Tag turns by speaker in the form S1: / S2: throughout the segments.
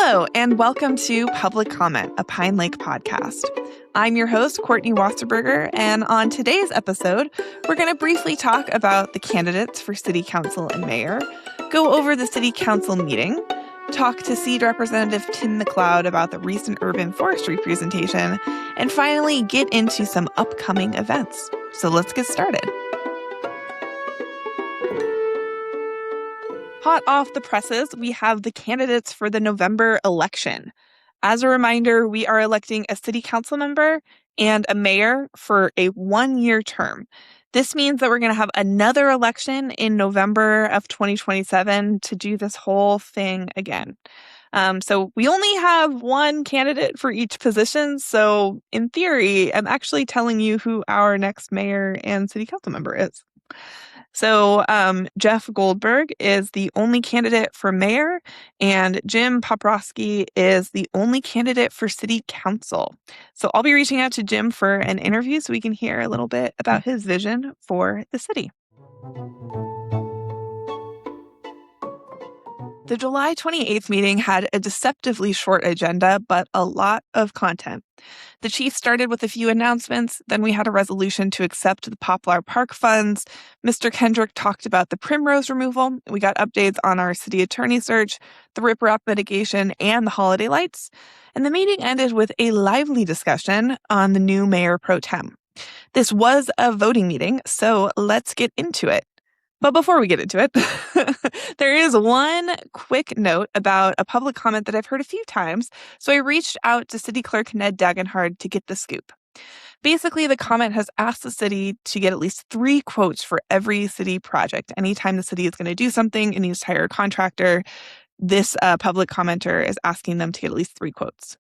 S1: Hello, and welcome to Public Comment, a Pine Lake podcast. I'm your host, Courtney Wasserberger, and on today's episode, we're going to briefly talk about the candidates for City Council and Mayor, go over the City Council meeting, talk to S.E.E.D Representative Tim McLeod about the recent Urban Forrestry presentation, and finally get into some upcoming events. So let's get started. Hot off the presses, we have the candidates for the November election. As a reminder, we are electing a city council member and a mayor for a one-year term. This means that we're going to have another election in November of 2027 to do this whole thing again. So we only have one candidate for each position. So in theory, I'm actually telling you who our next mayor and city council member is. So Jeff Goldberg is the only candidate for mayor, and Jim Poprosky is the only candidate for city council. So I'll be reaching out to Jim for an interview so we can hear a little bit about his vision for the city. The July 28th meeting had a deceptively short agenda, but a lot of content. The chief started with a few announcements, then we had a resolution to accept the Poplar Park funds. Mr. Kendrick talked about the primrose removal. We got updates on our city attorney search, the riprap mitigation, and the holiday lights. And the meeting ended with a lively discussion on the new mayor pro tem. This was a voting meeting, so let's get into it. But before we get into it, there is one quick note about a public comment that I've heard a few times. So I reached out to City Clerk Ned Dagenhard to get the scoop. Basically, the comment has asked the city to get at least 3 quotes for every city project. Anytime the city is going to do something and needs to hire a contractor, this public commenter is asking them to get at least 3 quotes.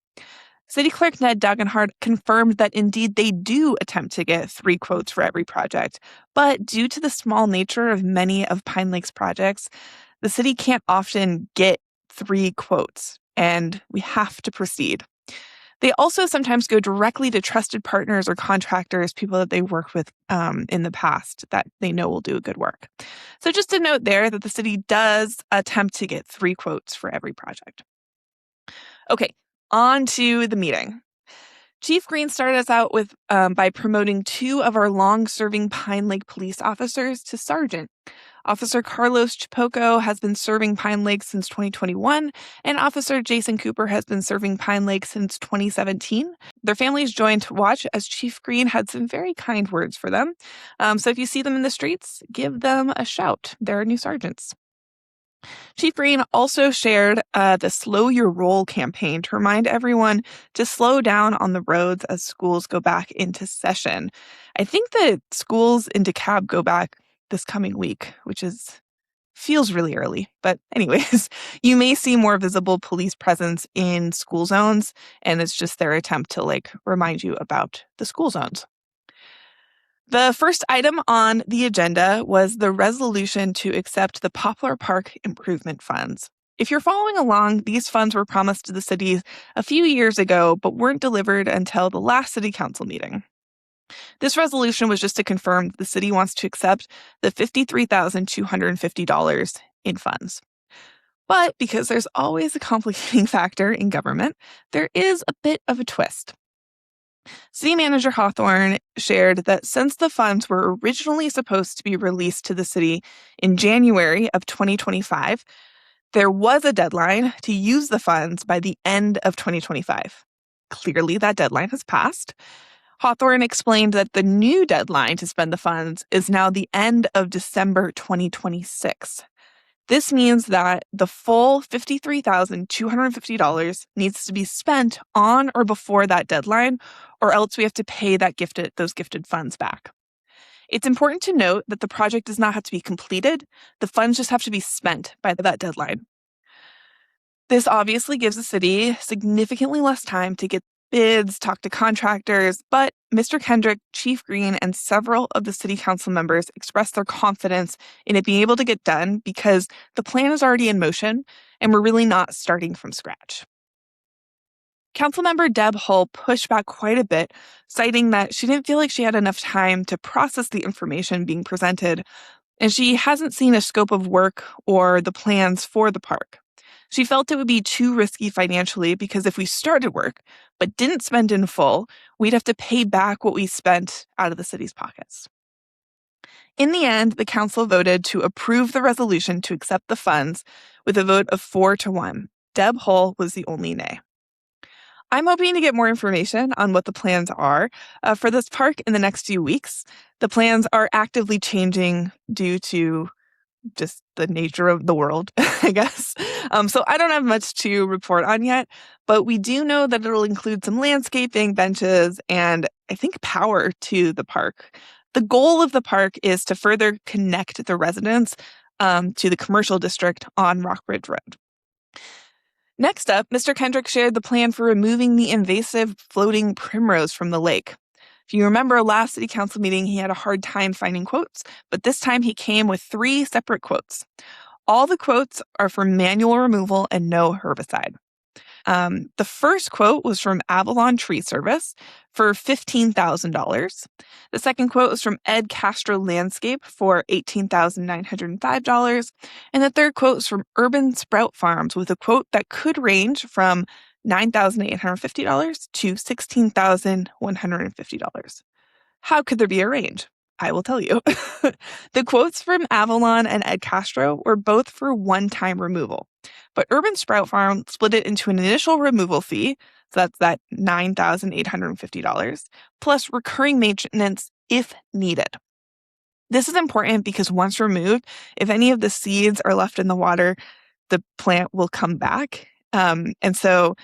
S1: City Clerk Ned Dagenhard confirmed that indeed they do attempt to get 3 quotes for every project, but due to the small nature of many of Pine Lake's projects, the city can't often get 3 quotes, and we have to proceed. They also sometimes go directly to trusted partners or contractors, people that they worked with in the past that they know will do good work. So just a note there that the city does attempt to get 3 quotes for every project. Okay. On to the meeting. Chief Green started us out with by promoting 2 of our long-serving Pine Lake police officers to sergeant. Officer Carlos Chipoco has been serving Pine Lake since 2021, and Officer Jason Cooper has been serving Pine Lake since 2017. Their families joined to watch as Chief Green had some very kind words for them. So if you see them in the streets, give them a shout. They're new sergeants. Chief Green also shared the Slow Your Roll campaign to remind everyone to slow down on the roads as schools go back into session. I think that schools in DeKalb go back this coming week, which feels really early. But anyways, you may see more visible police presence in school zones, and it's just their attempt to remind you about the school zones. The first item on the agenda was the resolution to accept the Poplar Park improvement funds. If you're following along, these funds were promised to the city a few years ago, but weren't delivered until the last city council meeting. This resolution was just to confirm that the city wants to accept the $53,250 in funds. But because there's always a complicating factor in government, there is a bit of a twist. City Manager Hawthorne shared that since the funds were originally supposed to be released to the city in January of 2025, there was a deadline to use the funds by the end of 2025. Clearly, that deadline has passed. Hawthorne explained that the new deadline to spend the funds is now the end of December 2026. This means that the full $53,250 needs to be spent on or before that deadline, or else we have to pay those gifted funds back. It's important to note that the project does not have to be completed. The funds just have to be spent by that deadline. This obviously gives the city significantly less time to get bids, talk to contractors, but Mr. Kendrick, Chief Green, and several of the city council members expressed their confidence in it being able to get done because the plan is already in motion and we're really not starting from scratch. Councilmember Deb Hull pushed back quite a bit, citing that she didn't feel like she had enough time to process the information being presented, and she hasn't seen a scope of work or the plans for the park. She felt it would be too risky financially because if we started work but didn't spend in full, we'd have to pay back what we spent out of the city's pockets. In the end, the council voted to approve the resolution to accept the funds with a vote of 4-1. Deb Hull was the only nay. I'm hoping to get more information on what the plans are for this park in the next few weeks. The plans are actively changing due to just the nature of the world, I guess. So I don't have much to report on yet, but we do know that it'll include some landscaping, benches, and I think power to the park. The goal of the park is to further connect the residents to the commercial district on Rockbridge Road. Next up, Mr. Kendrick shared the plan for removing the invasive floating primrose from the lake. If you remember last city council meeting, he had a hard time finding quotes, but this time he came with 3 separate quotes. All the quotes are for manual removal and no herbicide. The first quote was from Avalon Tree Service for $15,000. The second quote was from Ed Castro Landscape for $18,905. And the third quote was from Urban Sprout Farms with a quote that could range from $9,850 to $16,150. How could there be a range? I will tell you. The quotes from Avalon and Ed Castro were both for one-time removal. But Urban Sprout Farm split it into an initial removal fee, so that's that $9,850, plus recurring maintenance if needed. This is important because once removed, if any of the seeds are left in the water, the plant will come back. And so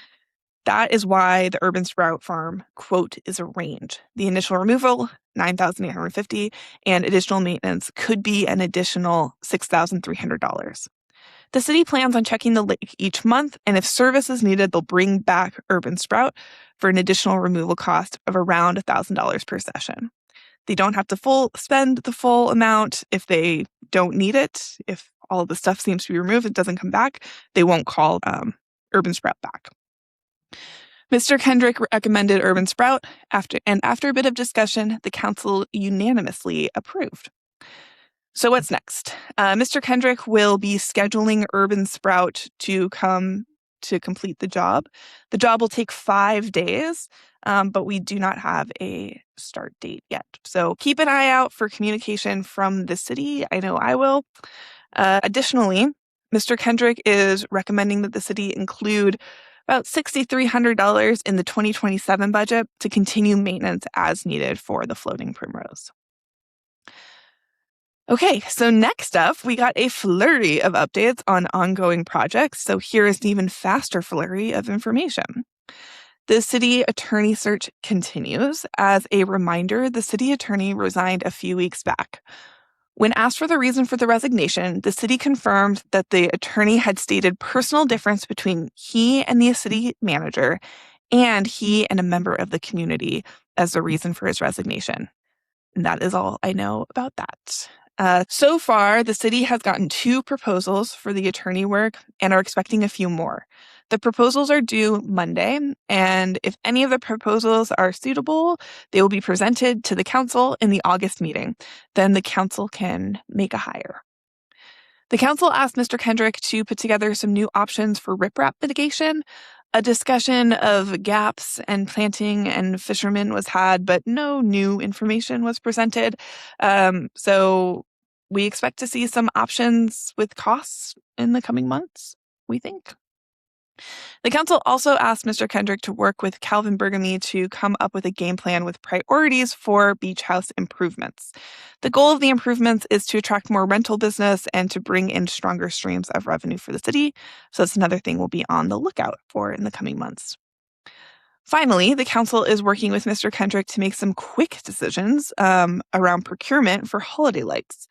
S1: that is why the Urban Sprout Farm quote is a range. The initial removal, $9,850, and additional maintenance could be an additional $6,300. The city plans on checking the lake each month, and if service is needed, they'll bring back Urban Sprout for an additional removal cost of around $1,000 per session. They don't have to spend the full amount if they don't need it. If all of the stuff seems to be removed, it doesn't come back, they won't call Urban Sprout back. Mr. Kendrick recommended Urban Sprout, after a bit of discussion, the council unanimously approved. So what's next? Mr. Kendrick will be scheduling Urban Sprout to come to complete the job. The job will take 5 days, but we do not have a start date yet. So keep an eye out for communication from the city. I know I will. Additionally, Mr. Kendrick is recommending that the city include about $6,300 in the 2027 budget to continue maintenance as needed for the floating primrose. Okay, so next up, we got a flurry of updates on ongoing projects. So here is an even faster flurry of information. The city attorney search continues. As a reminder, the city attorney resigned a few weeks back. When asked for the reason for the resignation, the city confirmed that the attorney had stated personal difference between he and the city manager and he and a member of the community as the reason for his resignation. And that is all I know about that. So far, the city has gotten 2 proposals for the attorney work and are expecting a few more. The proposals are due Monday, and if any of the proposals are suitable, they will be presented to the council in the August meeting. Then the council can make a hire. The council asked Mr. Kendrick to put together some new options for riprap mitigation. A discussion of gaps and planting and fishermen was had, but no new information was presented. So we expect to see some options with costs in the coming months, we think. The council also asked Mr. Kendrick to work with Calvin Bergamy to come up with a game plan with priorities for beach house improvements. The goal of the improvements is to attract more rental business and to bring in stronger streams of revenue for the city. So that's another thing we'll be on the lookout for in the coming months. Finally, the council is working with Mr. Kendrick to make some quick decisions around procurement for holiday lights.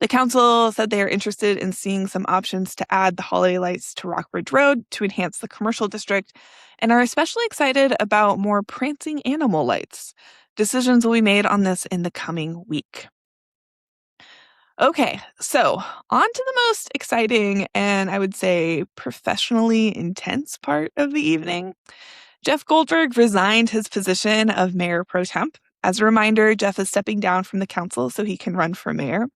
S1: The council said they are interested in seeing some options to add the holiday lights to Rockbridge Road to enhance the commercial district and are especially excited about more prancing animal lights. Decisions will be made on this in the coming week. Okay, so on to the most exciting and I would say professionally intense part of the evening. Jeff Goldberg resigned his position of mayor pro temp, As a reminder, Jeff is stepping down from the council so he can run for mayor.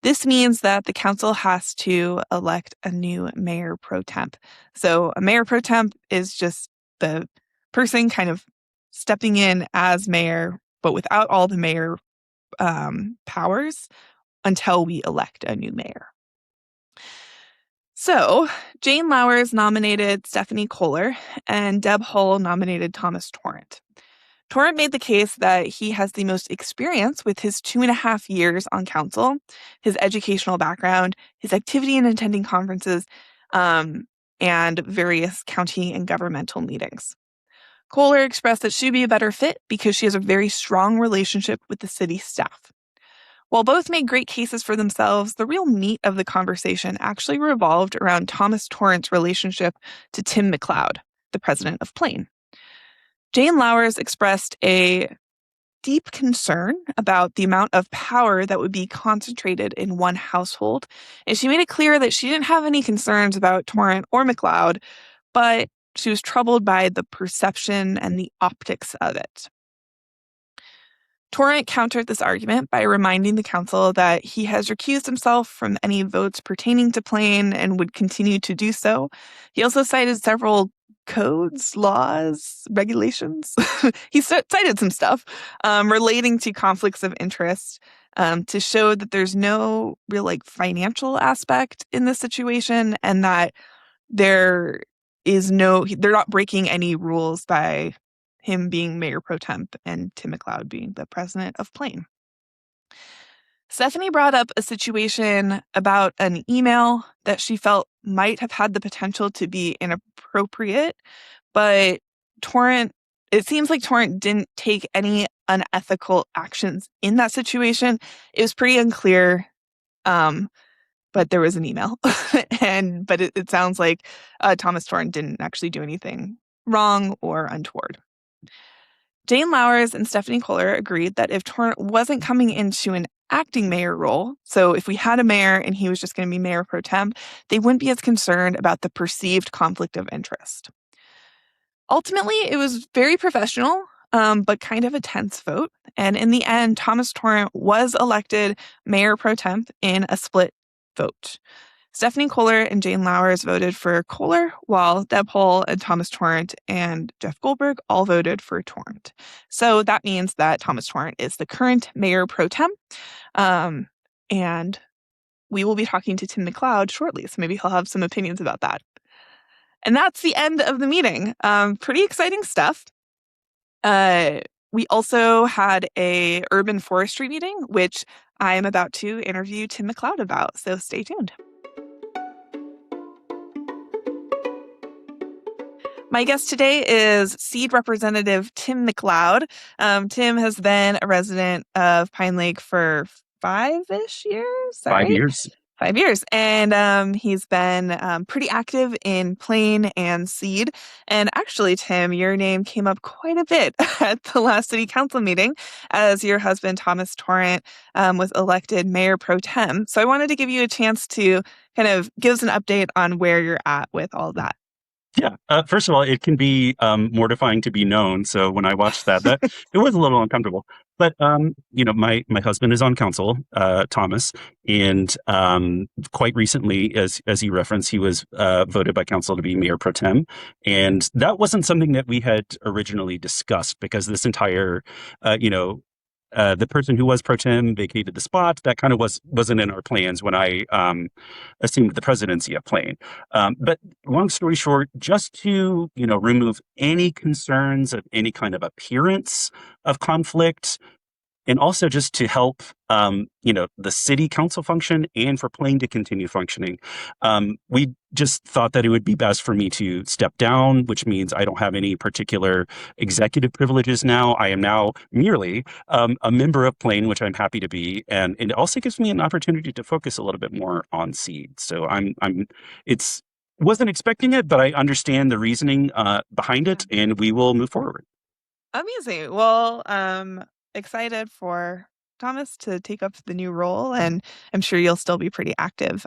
S1: This means that the council has to elect a new mayor pro temp. So a mayor pro temp is just the person kind of stepping in as mayor, but without all the mayor powers until we elect a new mayor. So Jane Lowers nominated Stephanie Kohler, and Deb Hull nominated Thomas Torrent. Torrent made the case that he has the most experience with his 2.5 years on council, his educational background, his activity in attending conferences, and various county and governmental meetings. Kohler expressed that she'd be a better fit because she has a very strong relationship with the city staff. While both made great cases for themselves, the real meat of the conversation actually revolved around Thomas Torrent's relationship to Tim McLeod, the president of Plain. Jane Lowers expressed a deep concern about the amount of power that would be concentrated in one household, and she made it clear that she didn't have any concerns about Torrent or McLeod, but she was troubled by the perception and the optics of it. Torrent countered this argument by reminding the council that he has recused himself from any votes pertaining to Plain and would continue to do so. He also cited several codes, laws, regulations. He cited some stuff relating to conflicts of interest to show that there's no real financial aspect in this situation and that they're not breaking any rules by him being mayor pro temp and Tim McLeod being the president of Plain. Stephanie brought up a situation about an email that she felt might have had the potential to be inappropriate, but it seems like Torrent didn't take any unethical actions in that situation. It was pretty unclear, but there was an email. But it sounds like Thomas Torrent didn't actually do anything wrong or untoward. Jane Lowers and Stephanie Kohler agreed that if Torrent wasn't coming into an acting mayor role, so if we had a mayor and he was just going to be mayor pro temp, they wouldn't be as concerned about the perceived conflict of interest. Ultimately, it was very professional, but kind of a tense vote. And in the end, Thomas Torrent was elected mayor pro temp in a split vote. Stephanie Kohler and Jane Lowers voted for Kohler, while Deb Hull and Thomas Torrent and Jeff Goldberg all voted for Torrent. So that means that Thomas Torrent is the current mayor pro tem. And we will be talking to Tim McLeod shortly, so maybe he'll have some opinions about that. And that's the end of the meeting. Pretty exciting stuff. We also had a Urban Forestry meeting, which I am about to interview Tim McLeod about, so stay tuned. My guest today is S.E.E.D Representative Tim McLeod. Tim has been a resident of Pine Lake for 5-ish years.
S2: 5 years.
S1: 5 years. And he's been pretty active in Plain and S.E.E.D. And actually, Tim, your name came up quite a bit at the last city council meeting as your husband, Thomas Torrent, was elected mayor pro tem. So I wanted to give you a chance to kind of give us an update on where you're at with all that.
S2: Yeah. First of all, it can be mortifying to be known. So when I watched that it was a little uncomfortable. But my husband is on council, Thomas, and quite recently, as you referenced, he was voted by council to be mayor pro tem, and that wasn't something that we had originally discussed because this entire, the person who was pro tem vacated the spot. That kind of wasn't in our plans when I assumed the presidency of Plain. But long story short, just to remove any concerns of any kind of appearance of conflict, and also just to help the city council function and for Plain to continue functioning, we just thought that it would be best for me to step down, which means I don't have any particular executive privileges now. I am now merely a member of Plain, which I'm happy to be, and it also gives me an opportunity to focus a little bit more on S.E.E.D. So it's wasn't expecting it, but I understand the reasoning behind it, and we will move forward.
S1: Amazing. Well, excited for Thomas, to take up the new role, and I'm sure you'll still be pretty active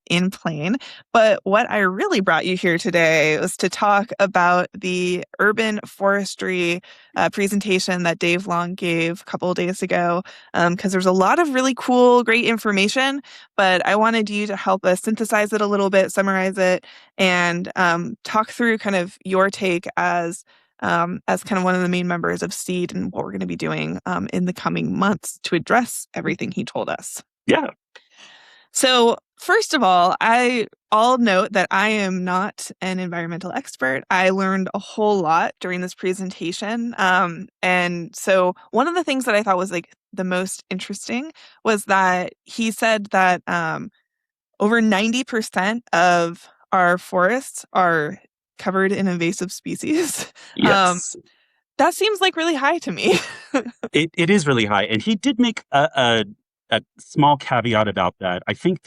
S1: in Plain. But what I really brought you here today was to talk about the urban forestry presentation that Dave Long gave a couple of days ago, because there's a lot of really cool, great information, but I wanted you to help us synthesize it a little bit, summarize it, and talk through kind of your take as kind of one of the main members of S.E.E.D and what we're going to be doing in the coming months to address everything he told us.
S2: Yeah.
S1: So, first of all note that I am not an environmental expert. I learned a whole lot during this presentation. And so, one of the things that I thought was like the most interesting was that he said that over 90% of our forests are covered in invasive species. Um,
S2: Yes.
S1: that seems like really high to me.
S2: It is really high, and he did make a small caveat about that. I think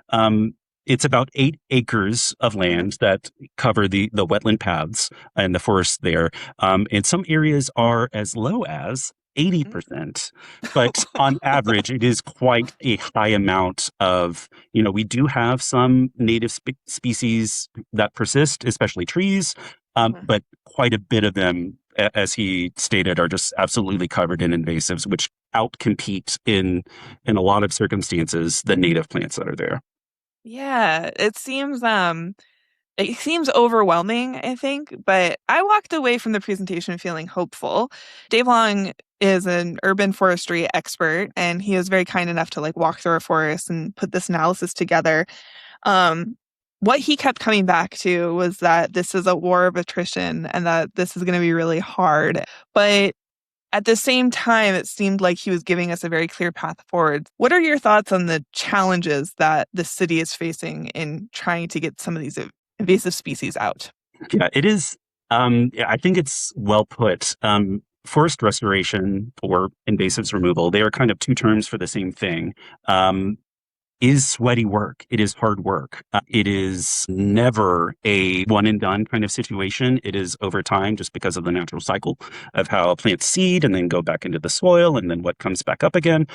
S2: um, it's about 8 acres of
S1: Mhm.
S2: land that cover the wetland paths and the forest there, and some areas are as low as 80%. But on average, it is quite a high amount of, we do have some native species that persist, especially trees, but quite a bit of them, as he stated, are just absolutely covered in invasives, which outcompete in a lot of circumstances the native plants that are there.
S1: Yeah, it seems overwhelming, I think, but I walked away from the presentation feeling hopeful. Dave Long is an urban forestry expert, and he was very kind enough to like walk through our forest and put this analysis together. Um, what he kept coming back to was that this is a war of attrition and that this is going to be really hard. But at the same time, it seemed like he was giving us a very clear path forward. What are your thoughts on the challenges that the city is facing in trying to get some of these invasive species out?
S2: Yeah, it is. Yeah, I think it's well put. Forest restoration or invasives removal, they are kind of two terms for the same thing. Is sweaty work. It is hard work. It is never a one and done kind of situation. It is over time just because of the natural cycle of how plants seed and then go back into the soil and then what comes back up again.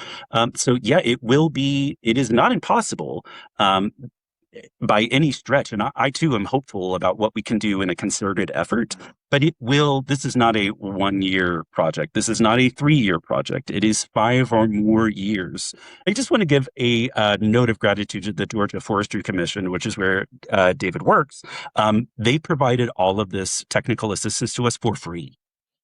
S2: So yeah, it is not impossible. Um, by any stretch. And I too am hopeful about what we can do in a concerted effort. But this is not a 1 year project. This is not a 3 year project. It is 5 or more years. I just want to give a note of gratitude to the Georgia Forestry Commission, which is where David works. They provided all of this technical assistance to us for free.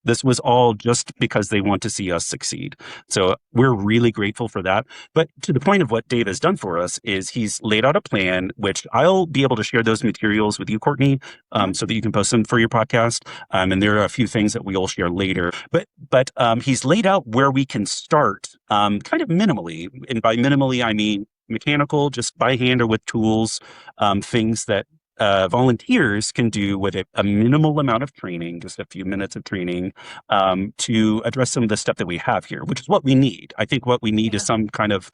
S2: This was all just because they want to see us succeed. So we're really grateful for that. But to the point of what Dave has done for us is he's laid out a plan, which I'll be able to share those materials with you, Courtney,
S1: Mhm.
S2: so that you can post them for your podcast. And there are a few things that we'll share later. But he's laid out where we can start, kind of minimally. And by minimally, I mean mechanical, just by hand or with tools, things that volunteers can do with a minimal amount of training, just a few minutes of training, to address some of the stuff that we have here, which is what we need. I think what we need is
S1: Yeah.
S2: some kind of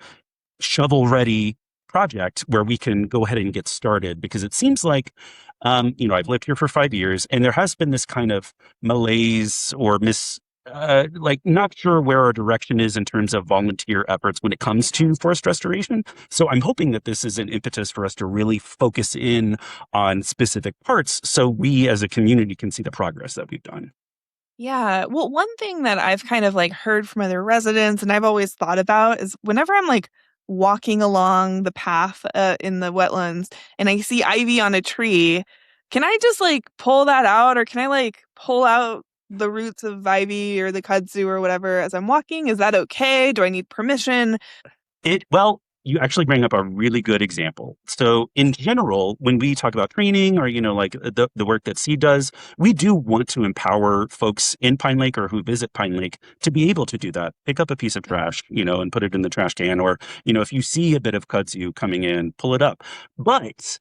S2: shovel ready project where we can go ahead and get started because it seems like I've lived here for 5 years and there has been this kind of malaise or like not sure where our direction is in terms of volunteer efforts when it comes
S1: Yeah.
S2: to forest restoration. So I'm hoping that this is an impetus for us to really focus in on specific parts so we as a community can see the progress that we've done.
S1: Yeah. Well, one thing that I've kind of like heard from other residents and I've always thought about is whenever I'm like walking along the path in the wetlands and I see ivy on a tree, can I just like pull that out or can I like pull out the roots of ivy or the kudzu or whatever as I'm walking? Is that okay? Do I need permission?
S2: Well, you actually bring up a really good example. So in general, when we talk about training or, like the work that S.E.E.D does, we do want to empower folks in Pine Lake or who visit Pine Lake to be able to do that. Pick up a piece of trash, and put it in the trash can. Or, if you see a bit of kudzu coming in, pull it up. But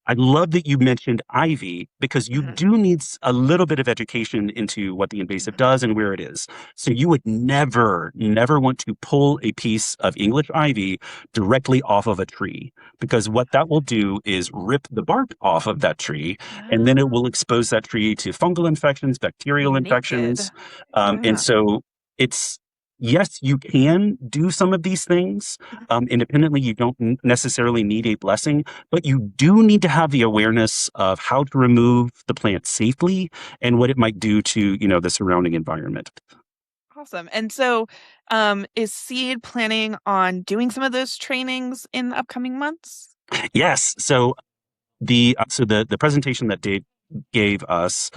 S2: I love that you mentioned ivy because you
S1: Mhm.
S2: do need a little bit of education into what the invasive
S1: Mhm.
S2: does and where it is. So you would never, never want to pull a piece of English ivy directly off of a tree because what that will do is rip the bark off of that tree and then it will
S1: Oh,
S2: expose that tree to fungal infections,
S1: be
S2: bacterial
S1: naked.
S2: infections. And
S1: Yeah.
S2: so it's yes, you can do some of these things independently. You don't necessarily need a blessing, but you do need to have the awareness of how to remove the plant safely and what it might do to, the surrounding environment.
S1: Awesome. And so, is Seed planning on doing some of those trainings in the upcoming months?
S2: Yes. So the presentation that Dave gave us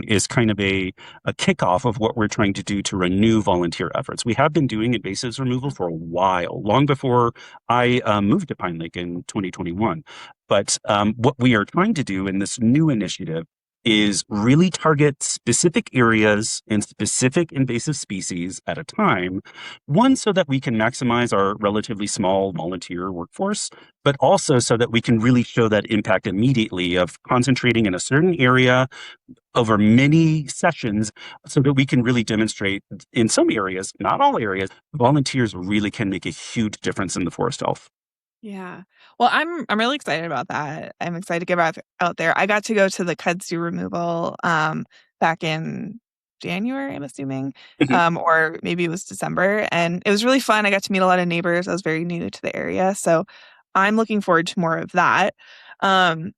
S2: is kind of a kickoff of what we're trying to do to renew volunteer efforts. We have been doing invasives removal for a while, long before I moved to Pine Lake in 2021. But what we are trying to do in this new initiative is really target specific areas and specific invasive species at a time. One, so that we can maximize our relatively small volunteer workforce, but also so that we can really show that impact immediately of concentrating in a certain area over many sessions so that we can really demonstrate in some areas, not all areas, volunteers really can make a huge difference in the forest health.
S1: Yeah. Well, I'm really excited about that. I'm excited to get back out there. I got to go to the kudzu removal back in January, I'm assuming,
S2: Mhm.
S1: or maybe it was December, and it was really fun. I got to meet a lot of neighbors. I was very new to the area, so I'm looking forward to more of that. Um,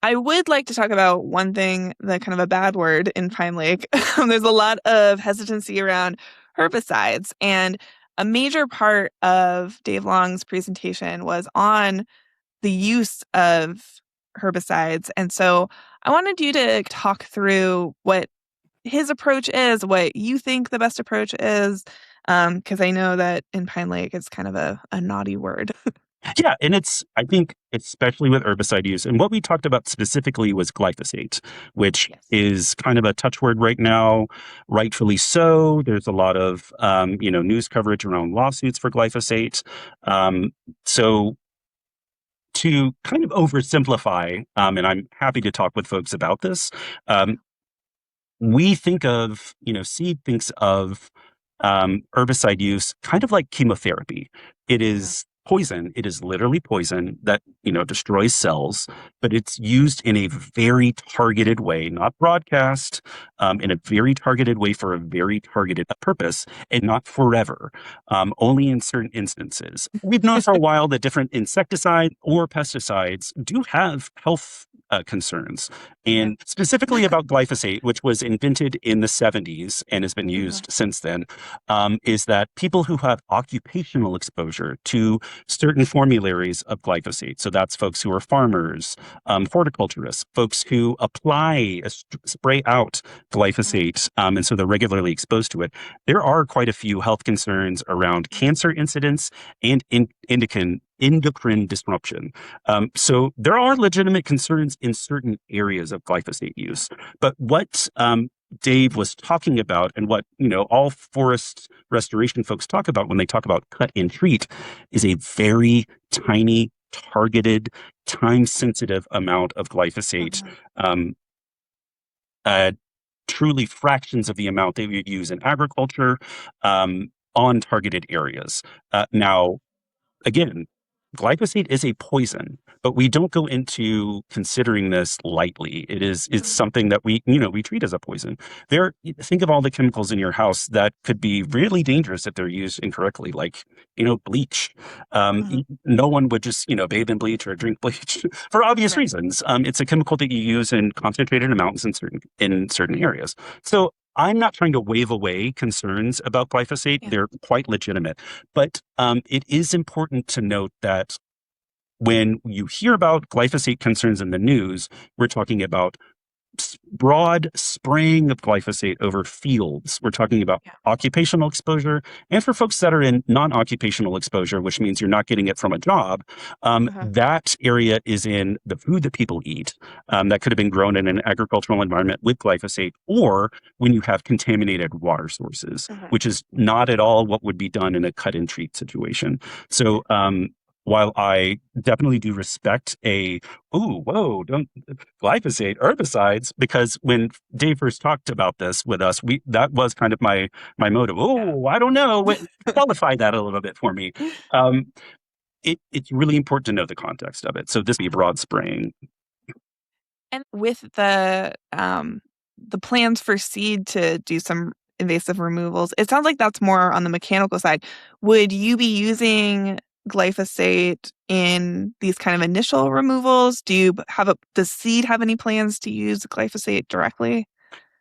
S1: I would like to talk about one thing, the kind of a bad word in Pine Lake. There's a lot of hesitancy around herbicides, and a major part of Dave Long's presentation was on the use of herbicides. And so I wanted you to talk through what his approach is, what you think the best approach is, because I know that in Pine Lake it's kind of a naughty word.
S2: Yeah, and I think, especially with herbicide use, and what we talked about specifically was glyphosate, which
S1: Yes.
S2: is kind of a touchword right now, rightfully so. There's a lot of, news coverage around lawsuits for glyphosate. So to kind of oversimplify, and I'm happy to talk with folks about this, um, we think of, seed thinks of herbicide use kind of like chemotherapy. It
S1: Uh-huh.
S2: is poison. It is literally poison that, destroys cells, but it's used in a very targeted way, not broadcast, in a very targeted way for a very targeted purpose and not forever, only in certain instances. We've known for a while that different insecticides or pesticides do have health concerns,
S1: Yeah.
S2: and specifically about glyphosate, which was invented in the 70s and has been
S1: Uh-huh.
S2: used since then, is that people who have occupational exposure to certain formularies of glyphosate, so that's folks who are farmers, horticulturists, folks who apply, spray out
S1: Uh-huh.
S2: glyphosate, and so they're regularly exposed to it, there are quite a few health concerns around cancer incidence and endocrine disruption. So there are legitimate concerns in certain areas of glyphosate use. But what Dave was talking about, and what all forest restoration folks talk about when they talk about cut and treat, is a very tiny, targeted, time-sensitive amount of glyphosate.
S1: Uh-huh.
S2: Um, uh, Truly fractions of the amount they would use in agriculture on targeted areas. Now, again, glyphosate is a poison, but we don't go into considering this lightly. It's
S1: Uh-huh.
S2: something that we treat as a poison. Think of all the chemicals in your house that could be really dangerous if they're used incorrectly, like bleach.
S1: Uh-huh.
S2: No one would just bathe in bleach or drink bleach for obvious
S1: Right.
S2: reasons. It's a chemical that you use in concentrated amounts in certain areas. So I'm not trying to wave away concerns about glyphosate.
S1: Yeah.
S2: They're quite legitimate. But it is important to note that when you hear about glyphosate concerns in the news, we're talking about broad spraying of glyphosate over fields. We're talking about
S1: Yeah.
S2: occupational exposure. And for folks that are in non occupational exposure, which means you're not getting it from a job,
S1: Uh-huh.
S2: that area is in the food that people eat that could have been grown in an agricultural environment with glyphosate, or when you have contaminated water sources,
S1: Uh-huh.
S2: which is not at all what would be done in a cut and treat situation. So, while I definitely do respect ooh, whoa, don't glyphosate, herbicides, because when Dave first talked about this with us, that was kind of my motive.
S1: Yeah.
S2: Oh, I don't know. Qualify that a little bit for me. Um, it's really important to know the context of it. So this be broad spraying.
S1: And with the plans for Seed to do some invasive removals. It sounds like that's more on the mechanical side. Would you be using glyphosate in these kind of initial removals? Does S.E.E.D have any plans to use glyphosate directly?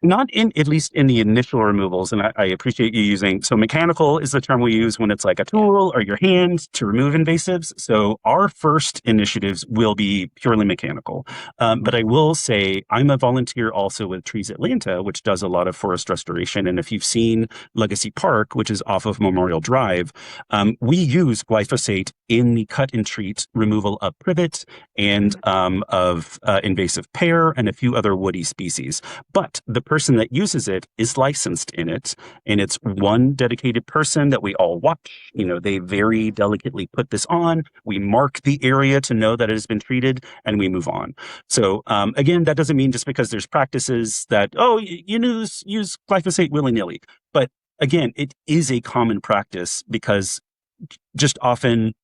S2: Not in, at least in the initial removals, and I appreciate you using. So mechanical is the term we use when it's like a
S1: Yeah.
S2: tool or your hand to remove invasives. So our first initiatives will be purely mechanical. But I will say I'm a volunteer also with Trees Atlanta, which does a lot of forest restoration. And if you've seen Legacy Park, which is off of Memorial Drive, we use glyphosate in the cut and treat removal of privet and
S1: Mhm.
S2: of invasive pear and a few other woody species. But the person that uses it is licensed in it, and it's one dedicated person that we all watch. You know, they very delicately put this on. We mark the area to know that it has been treated, and we move on. So again, that doesn't mean just because there's practices that use glyphosate willy nilly, but again, it is a common practice because just often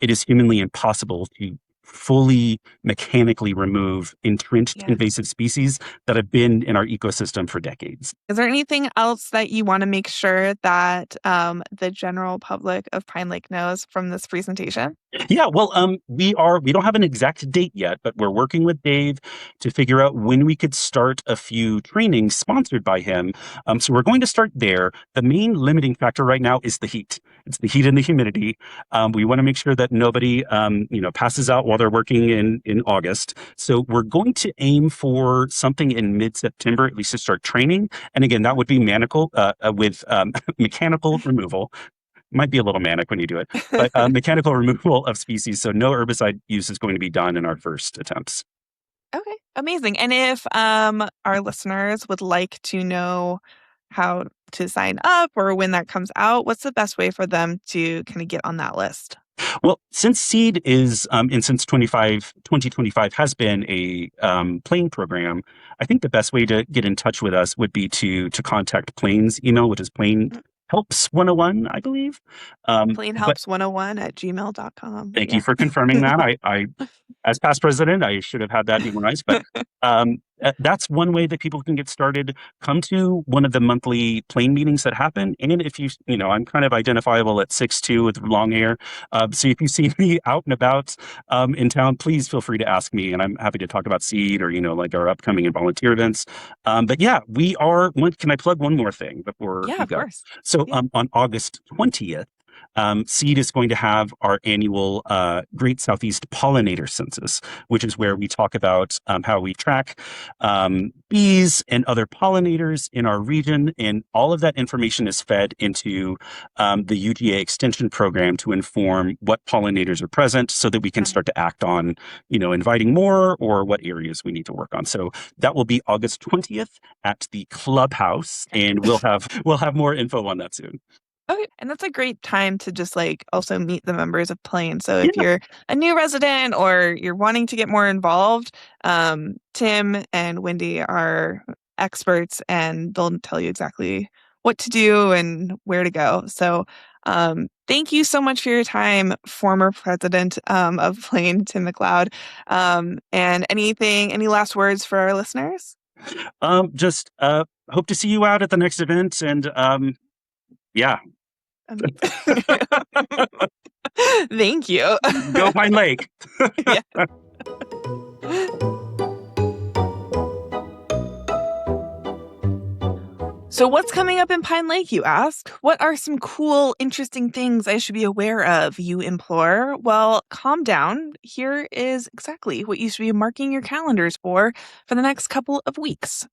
S2: it is humanly impossible to fully mechanically remove entrenched
S1: Yeah.
S2: invasive species that have been in our ecosystem for decades.
S1: Is there anything else that you want to make sure that the general public of Pine Lake knows from this presentation?
S2: Yeah, well, we don't have an exact date yet, but we're working with Dave to figure out when we could start a few trainings sponsored by him. So we're going to start there. The main limiting factor right now is the heat. It's the heat and the humidity. We want to make sure that nobody, passes out while they're working in August. So we're going to aim for something in mid-September, at least to start training. And again, that would be with mechanical removal. Might be a little manic when you do it, but mechanical removal of species. So no herbicide use is going to be done in our first attempts.
S1: Okay, amazing. And if our listeners would like to know how to sign up or when that comes out, what's the best way for them to kind of get on that list?
S2: Well, since Seed is, and since 2025 has been a playing program, I think the best way to get in touch with us would be to contact Plane's email, which is Plane Helps 101, I believe. But
S1: Plainhelps101 at gmail.com.
S2: thank you
S1: Yeah.
S2: for confirming that. I as past president, I should have had that memorized, but that's one way that people can get started. Come to one of the monthly plane meetings that happen. And if I'm kind of identifiable at 6'2" with long hair. So if you see me out and about in town, please feel free to ask me. And I'm happy to talk about Seed or, like our upcoming and volunteer events. But yeah, can I plug one more thing before
S1: Yeah,
S2: we
S1: of
S2: go?
S1: course.
S2: So
S1: Yeah.
S2: on August 20th, Seed is going to have our annual Great Southeast Pollinator Census, which is where we talk about how we track bees and other pollinators in our region. And all of that information is fed into the UGA Extension Program to inform what pollinators are present so that we can
S1: Got it.
S2: start to act on, inviting more or what areas we need to work on. So that will be August 20th at the Clubhouse, and we'll have more info on that soon.
S1: Okay. And that's a great time to just like also meet the members of Plain. So if
S2: Yeah.
S1: you're a new resident or you're wanting to get more involved, Tim and Wendy are experts and they'll tell you exactly what to do and where to go. So thank you so much for your time, former president of Plain, Tim McLeod. And any last words for our listeners?
S2: Just hope to see you out at the next event, and yeah,
S1: Amazing. Thank you.
S2: go Pine Lake.
S1: Yeah. So, what's coming up in Pine Lake, you ask? What are some cool, interesting things I should be aware of, you implore? Well, calm down. Here is exactly what you should be marking your calendars for the next couple of weeks.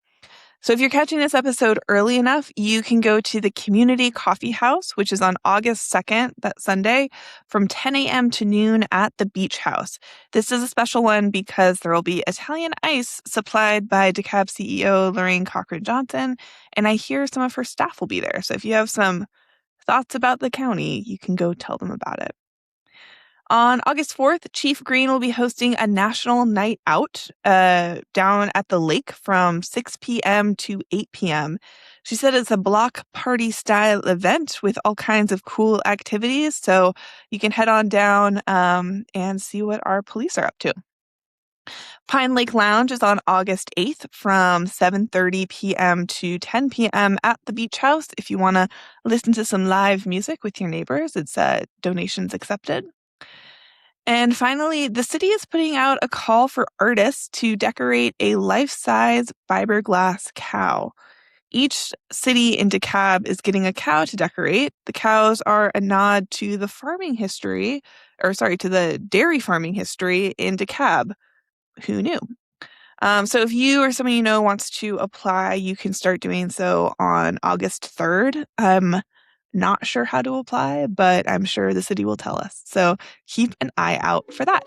S1: So if you're catching this episode early enough, you can go to the Community Coffee House, which is on August 2nd, that Sunday, from 10 a.m. to noon at the Beach House. This is a special one because there will be Italian ice supplied by DeKalb CEO Lorraine Cochran Johnson, and I hear some of her staff will be there. So if you have some thoughts about the county, you can go tell them about it. On August 4th, Chief Green will be hosting a national night out down at the lake from 6 p.m. to 8 p.m. She said it's a block party style event with all kinds of cool activities. So you can head on down and see what our police are up to. Pine Lake Lounge is on August 8th from 7:30 p.m. to 10 p.m. at the Beach House. If you want to listen to some live music with your neighbors, it's donations accepted. And finally, the city is putting out a call for artists to decorate a life-size fiberglass cow. Each city in DeKalb is getting a cow to decorate. The cows are a nod to the farming history, to the dairy farming history in DeKalb. Who knew? So if you or someone you know wants to apply, you can start doing so on August 3rd. I'm not sure how to apply, but I'm sure the city will tell us. So keep an eye out for that.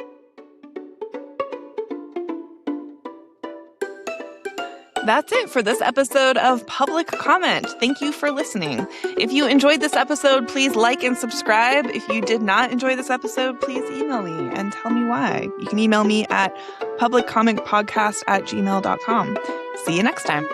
S1: That's it for this episode of Public Comment. Thank you for listening. If you enjoyed this episode, please like and subscribe. If you did not enjoy this episode, please email me and tell me why. You can email me at publiccommentpodcast@gmail.com. See you next time.